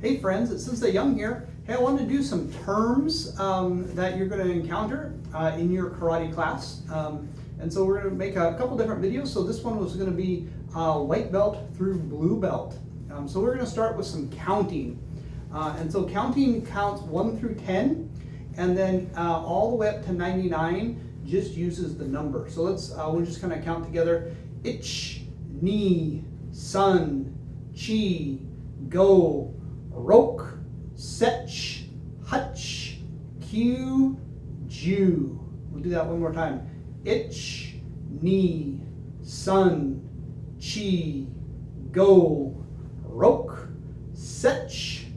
Hey friends, it's Sensei Young here. Hey, I wanted to do some terms that you're going to encounter in your karate class. And so we're going to make a couple different videos. So this one was going to be white belt through blue belt. So we're going to start with some counting. And so counting counts 1 through 10, and then all the way up to 99 just uses the number. So we're just going to count together. Ich, ni, sun, chi, go, rok, sech, hutch, kyu, ju. We'll do that one more time. Ich, ni, sun, chi, go, rok, sech,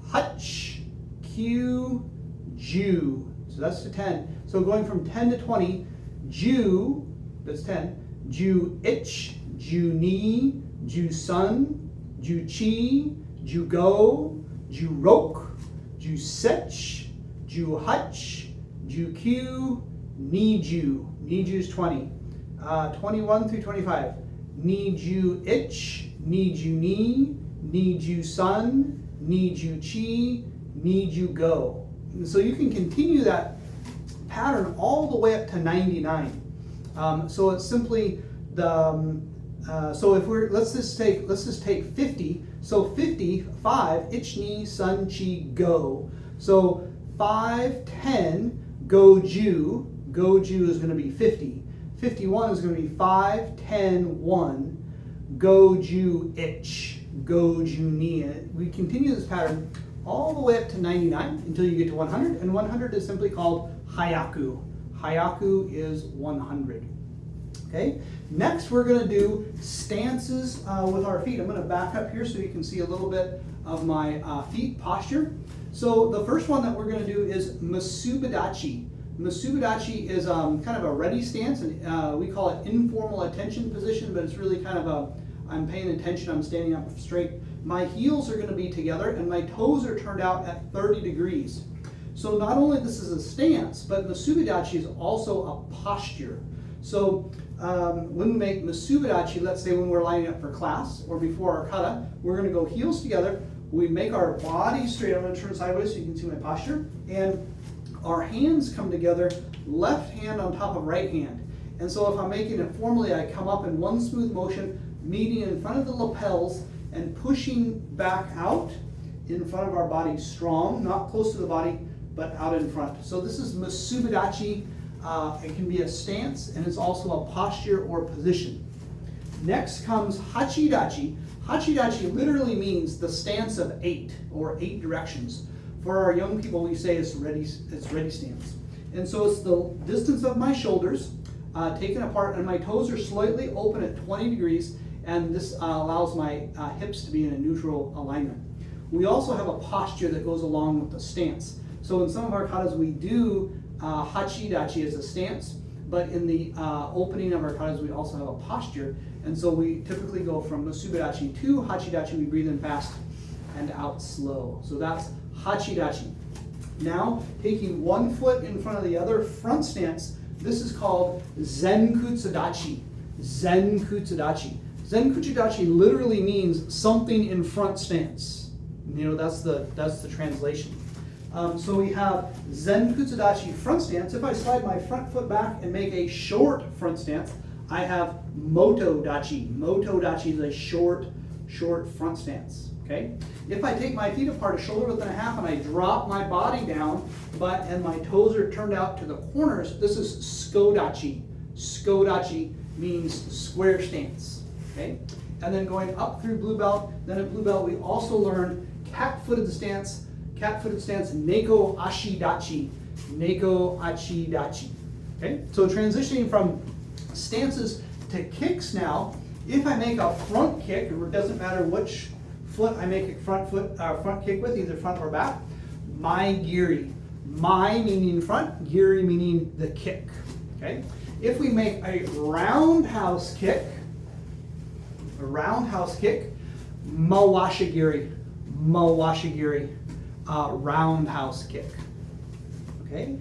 hutch, kyu, ju. So that's the 10. So going from 10 to 20, ju, that's 10, ju ich, ju ni, ju sun, ju chi, ju go, ju rok, ju sech, ju hutch, ju kyu, ni ju. Ni ju is 20. 21 through 25. Ni ju ich, ni ju ni ju sun, ni ju chi, ni ju go. And so you can continue that pattern all the way up to 99. So it's simply the so if we're let's just take 50. So 50, 5, ich ni sun chi go. So 5, 10, go ju. Go ju is going to be 50. 51 is going to be 5, 10, 1. Go ju ich. Go ju ni. We continue this pattern all the way up to 99 until you get to 100, and 100 is simply called hyaku. Hyaku is 100. Okay. Next, we're going to do stances with our feet. I'm going to back up here so you can see a little bit of my feet posture. So the first one that we're going to do is Masubidachi. Masubidachi is kind of a ready stance, and we call it informal attention position, but it's really kind of I'm paying attention, I'm standing up straight. My heels are going to be together and my toes are turned out at 30 degrees. So not only this is a stance, but Masubidachi is also a posture. So when we make Masubidachi, let's say when we're lining up for class or before our kata, we're going to go heels together. We make our body straight. I'm going to turn sideways so you can see my posture. And our hands come together, left hand on top of right hand. And so if I'm making it formally, I come up in one smooth motion, meeting in front of the lapels and pushing back out in front of our body strong, not close to the body, but out in front. So this is Masubidachi. It can be a stance, and it's also a posture or position. Next comes Hachidachi. Hachidachi literally means the stance of 8, or 8 directions. For our young people, we say it's ready stance. And so it's the distance of my shoulders taken apart, and my toes are slightly open at 20 degrees, and this allows my hips to be in a neutral alignment. We also have a posture that goes along with the stance. So in some of our katas, we do Hachidachi as a stance, but in the opening of our katas, we also have a posture. And so we typically go from Masubidachi to Hachidachi. We breathe in fast and out slow. So that's Hachidachi. Now, taking one foot in front of the other, front stance, this is called Zenkutsudachi. Zenkutsudachi. Zenkutsudachi literally means something in front stance. You know, that's the translation. So we have Zenkutsudachi front stance. If I slide my front foot back and make a short front stance, I have Motodachi. Motodachi is a short front stance. Okay. If I take my feet apart a shoulder width and a half and I drop my body down, and my toes are turned out to the corners, this is Skodachi. Skodachi means square stance. Okay. And then going up through blue belt, then at blue belt we also learn cat-footed stance. Cat-footed stance, Neko Ashidachi. Neko Ashidachi. Okay. So transitioning from stances to kicks now. If I make a front kick, it doesn't matter which foot I make a front kick with, either front or back. Mai giri. Mai meaning front, giri meaning the kick. Okay. If we make a roundhouse kick, mawashigiri. Mawashigiri. Roundhouse kick. Okay.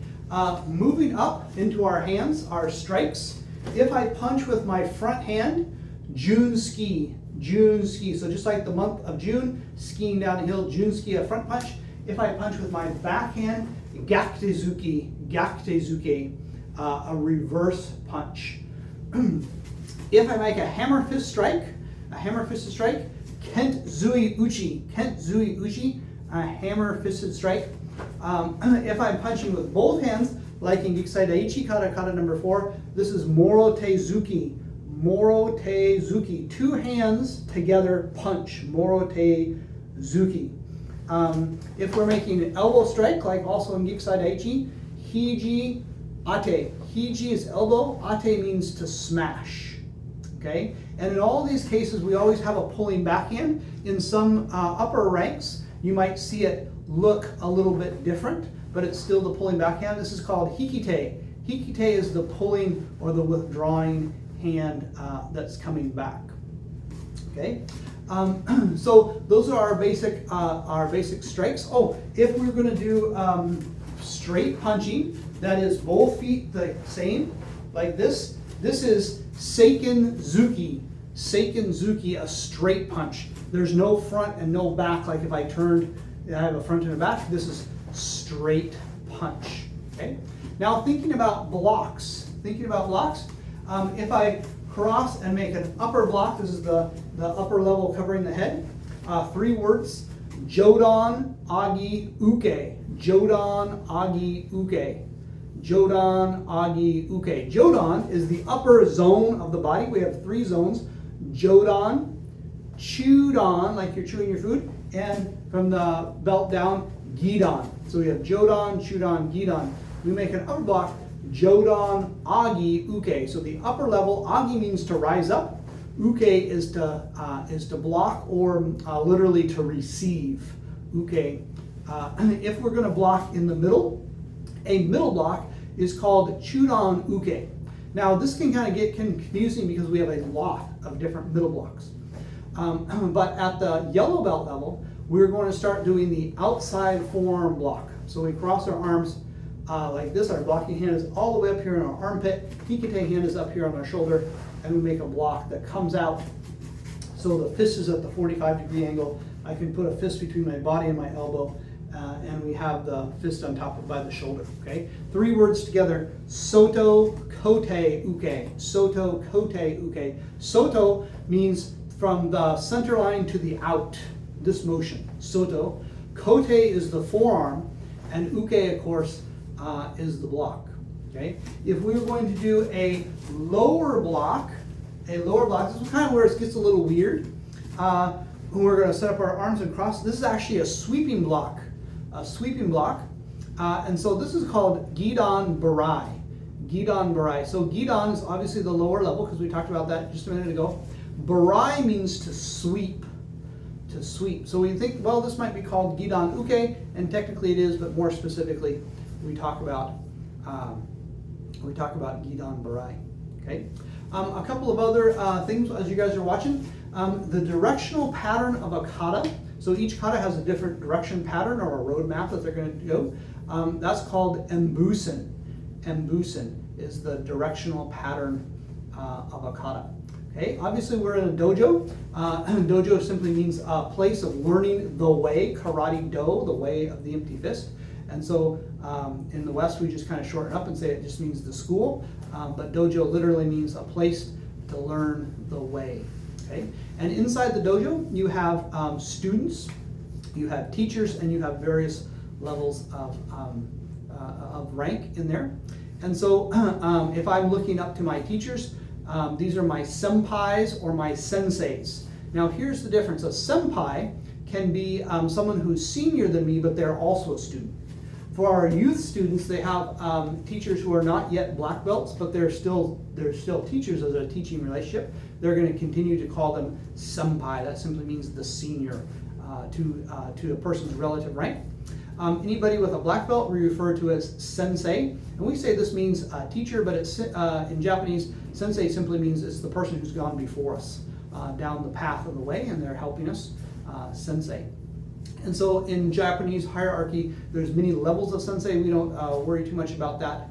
Moving up into our hands, our strikes. If I punch with my front hand, Junski. Junski. So just like the month of June, skiing down the hill, Junski, a front punch. If I punch with my backhand, Gaktezuki, Gaktezuki, a reverse punch. If I make a hammer fist strike, Kent Zui Uchi, a hammer fisted strike. If I'm punching with both hands, like in Gikisai Daiichi Kata, kata number 4, this is Morotezuki. Morotezuki. 2 hands together punch. Morotezuki. If we're making an elbow strike, like also in Gikisai Daiichi, Hiji Ate. Hiji is elbow, Ate means to smash. Okay? And in all these cases, we always have a pulling backhand. In some upper ranks, you might see it look a little bit different, but it's still the pulling backhand. This is called Hikite. Hikite is the pulling or the withdrawing hand that's coming back. Okay? So those are our basic strikes. Oh, if we're going to do straight punching, that is both feet the same, like this. This is Seiken Zuki. Seiken Zuki, a straight punch. There's no front and no back. Like if I turned, I have a front and a back. This is straight punch. Okay. Now thinking about blocks. If I cross and make an upper block, this is the upper level covering the head. 3 words: Jodan Agi Uke. Jodan Agi Uke. Jodan Agi Uke. Jodan is the upper zone of the body. We have 3 zones: Jodan, chewed on, like you're chewing your food, and from the belt down, Gidan. So we have Jodan, chewed on, Gidan. We make an upper block, Jodan Agi Uke. So the upper level, Agi means to rise up. Uke is to block or literally to receive. Uke. If we're going to block in the middle, a middle block is called Chudan Uke. Now this can kind of get confusing because we have a lot of different middle blocks. But at the yellow belt level, we're going to start doing the outside forearm block. So we cross our arms like this. Our blocking hand is all the way up here in our armpit. Hikite hand is up here on our shoulder, and we make a block that comes out. So the fist is at the 45-degree angle. I can put a fist between my body and my elbow, and we have the fist on top of by the shoulder. Okay, 3 words together: Soto Kote Uke. Soto Kote Uke. Soto means from the center line to the out. This motion, Soto. Kote is the forearm, and Uke, of course, is the block. Okay. If we were going to do a lower block, this is kind of where it gets a little weird. When we're going to set up our arms and cross, this is actually a sweeping block. And so this is called Gidan Barai. Gidan Barai. So Gidan is obviously the lower level because we talked about that just a minute ago. Barai means to sweep. To sweep. So we think, well, this might be called Gidan Uke, and technically it is, but more specifically, we talk about Gidan Barai. Okay. A couple of other things as you guys are watching. The directional pattern of a kata. So each kata has a different direction pattern or a road map that they're going to go. That's called embusen. Embusen is the directional pattern of a kata. Okay, obviously we're in a dojo. Dojo simply means a place of learning the way, karate do, the way of the empty fist. And so in the West we just kind of shorten up and say it just means the school, but dojo literally means a place to learn the way. Okay, and inside the dojo you have students, you have teachers, and you have various levels of rank in there. And so if I'm looking up to my teachers, these are my senpais or my senseis. Now here's the difference. A senpai can be someone who's senior than me, but they're also a student. For our youth students, they have teachers who are not yet black belts, but they're still teachers as a teaching relationship. They're going to continue to call them senpai. That simply means the senior to a person's relative rank. Anybody with a black belt we refer to as sensei, and we say this means teacher, but it's in Japanese, sensei simply means it's the person who's gone before us down the path of the way, and they're helping us, sensei. And so in Japanese hierarchy, there's many levels of sensei. We don't worry too much about that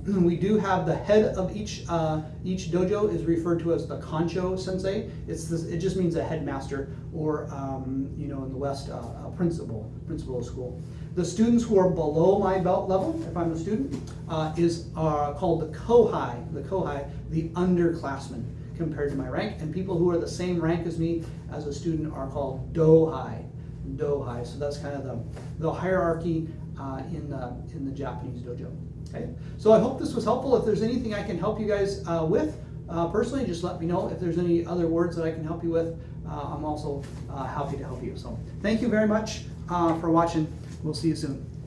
We do have the head of each dojo is referred to as the Kancho Sensei. It just means a headmaster, or you know, in the West, a principal of school. The students who are below my belt level, if I'm a student, is called the Kohai, the underclassmen compared to my rank. And people who are the same rank as me as a student are called Dohai. So that's kind of the hierarchy in the Japanese dojo. Okay, so I hope this was helpful. If there's anything I can help you guys with personally, just let me know. If there's any other words that I can help you with, I'm also happy to help you. So thank you very much for watching. We'll see you soon.